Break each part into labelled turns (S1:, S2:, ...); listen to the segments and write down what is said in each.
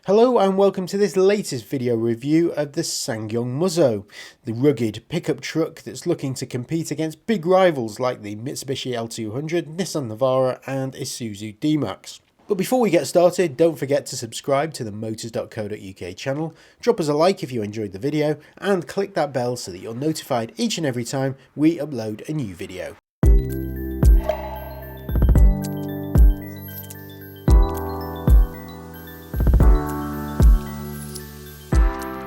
S1: Hello and welcome to this latest video review of the Ssangyong Musso, the rugged pickup truck that's looking to compete against big rivals like the Mitsubishi L200, Nissan Navara and Isuzu D-Max. But before we get started, don't forget to subscribe to the motors.co.uk channel, drop us a like if you enjoyed the video and click that bell so that you're notified each and every time we upload a new video.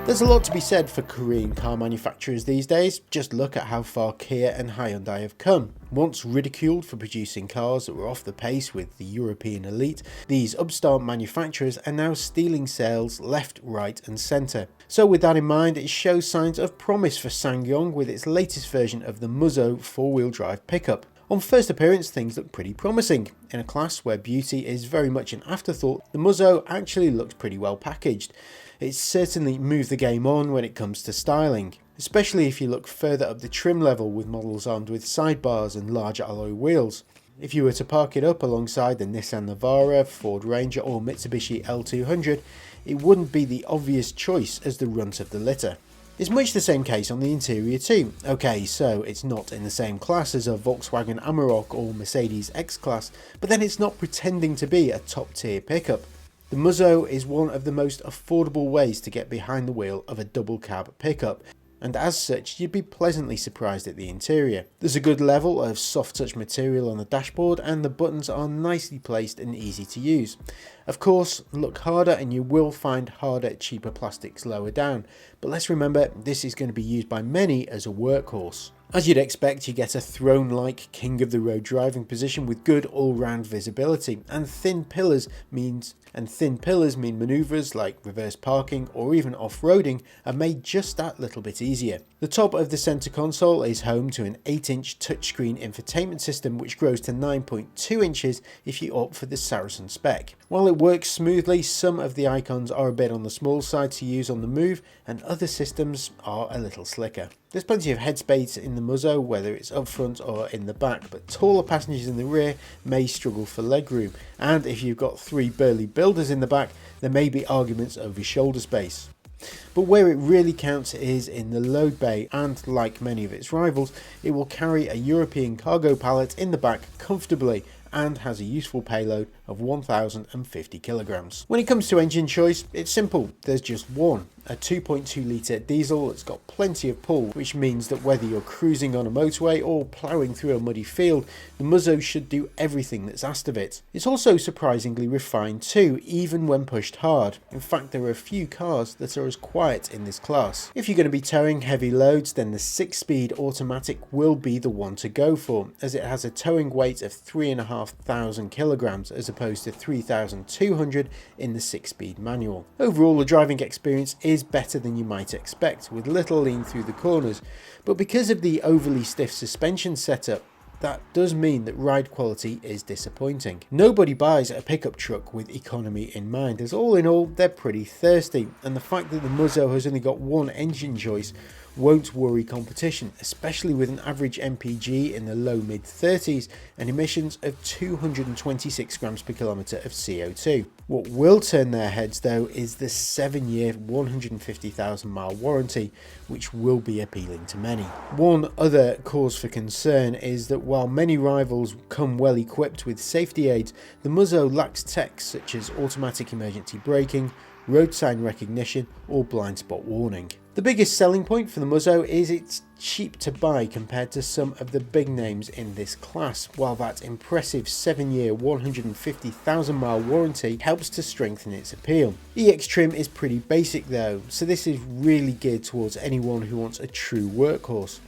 S1: There's a lot to be said for Korean car manufacturers these days. Just look at how far Kia and Hyundai have come. Once ridiculed for producing cars that were off the pace with the European elite, these upstart manufacturers are now stealing sales left, right and centre. So with that in mind, it shows signs of promise for Ssangyong with its latest version of the Musso four-wheel drive pickup. On first appearance, things look pretty promising. In a class where beauty is very much an afterthought, the Musso actually looks pretty well packaged. It's certainly moved the game on when it comes to styling, especially if you look further up the trim level with models armed with sidebars and large alloy wheels. If you were to park it up alongside the Nissan Navara, Ford Ranger or Mitsubishi L200, it wouldn't be the obvious choice as the runt of the litter. It's much the same case on the interior too. Okay, so it's not in the same class as a Volkswagen Amarok or Mercedes X-Class, but then it's not pretending to be a top tier pickup. The Musso is one of the most affordable ways to get behind the wheel of a double cab pickup, and as such you'd be pleasantly surprised at the interior. There's a good level of soft touch material on the dashboard and the buttons are nicely placed and easy to use. Of course, look harder and you will find harder, cheaper plastics lower down, but let's remember this is going to be used by many as a workhorse. As you'd expect, you get a throne-like king of the road driving position with good all-round visibility, and thin pillars mean manoeuvres like reverse parking or even off-roading are made just that little bit easier. The top of the centre console is home to an 8-inch touchscreen infotainment system which grows to 9.2 inches if you opt for the Saracen spec. While it works smoothly, some of the icons are a bit on the small side to use on the move and other systems are a little slicker. There's plenty of headspace in the Musso, whether it's up front or in the back, but taller passengers in the rear may struggle for legroom, and if you've got three burly builders in the back, there may be arguments over shoulder space. But where it really counts is in the load bay, and like many of its rivals, it will carry a European cargo pallet in the back comfortably and has a useful payload of 1050 kilograms. When it comes to engine choice, it's simple, there's just one. A 2.2 litre diesel that's got plenty of pull, which means that whether you're cruising on a motorway or ploughing through a muddy field, the Musso should do everything that's asked of it. It's also surprisingly refined too, even when pushed hard. In fact, there are a few cars that are as quiet in this class. If you're going to be towing heavy loads, then the 6-speed automatic will be the one to go for, as it has a towing weight of 3,500 kilograms as opposed to 3,200 in the 6-speed manual. Overall, the driving experience is better than you might expect, with little lean through the corners, but because of the overly stiff suspension setup, that does mean that ride quality is disappointing. Nobody buys a pickup truck with economy in mind, as all in all they're pretty thirsty, and the fact that the Musso has only got one engine choice won't worry competition, especially with an average MPG in the low mid 30s and emissions of 226 grams per kilometre of CO2. What will turn their heads though is the 7-year 150,000 mile warranty, which will be appealing to many. One other cause for concern is that while many rivals come well equipped with safety aids, the Musso lacks tech such as automatic emergency braking, road sign recognition or blind spot warning. The biggest selling point for the Musso is it's cheap to buy compared to some of the big names in this class, while that impressive 7-year 150,000 mile warranty helps to strengthen its appeal. EX trim is pretty basic though, so this is really geared towards anyone who wants a true workhorse.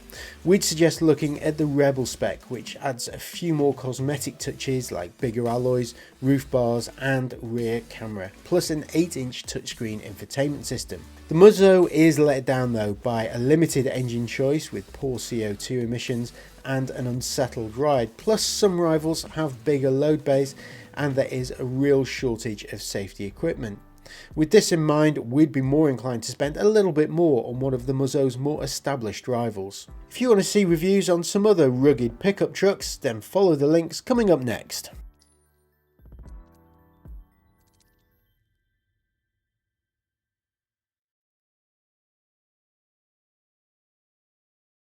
S1: We'd suggest looking at the Rebel spec, which adds a few more cosmetic touches like bigger alloys, roof bars and rear camera, plus an 8-inch touchscreen infotainment system. The Musso is let down though by a limited engine choice with poor CO2 emissions and an unsettled ride, plus some rivals have bigger load bays and there is a real shortage of safety equipment. With this in mind, we'd be more inclined to spend a little bit more on one of the Musso's more established rivals. If you want to see reviews on some other rugged pickup trucks, then follow the links coming up next.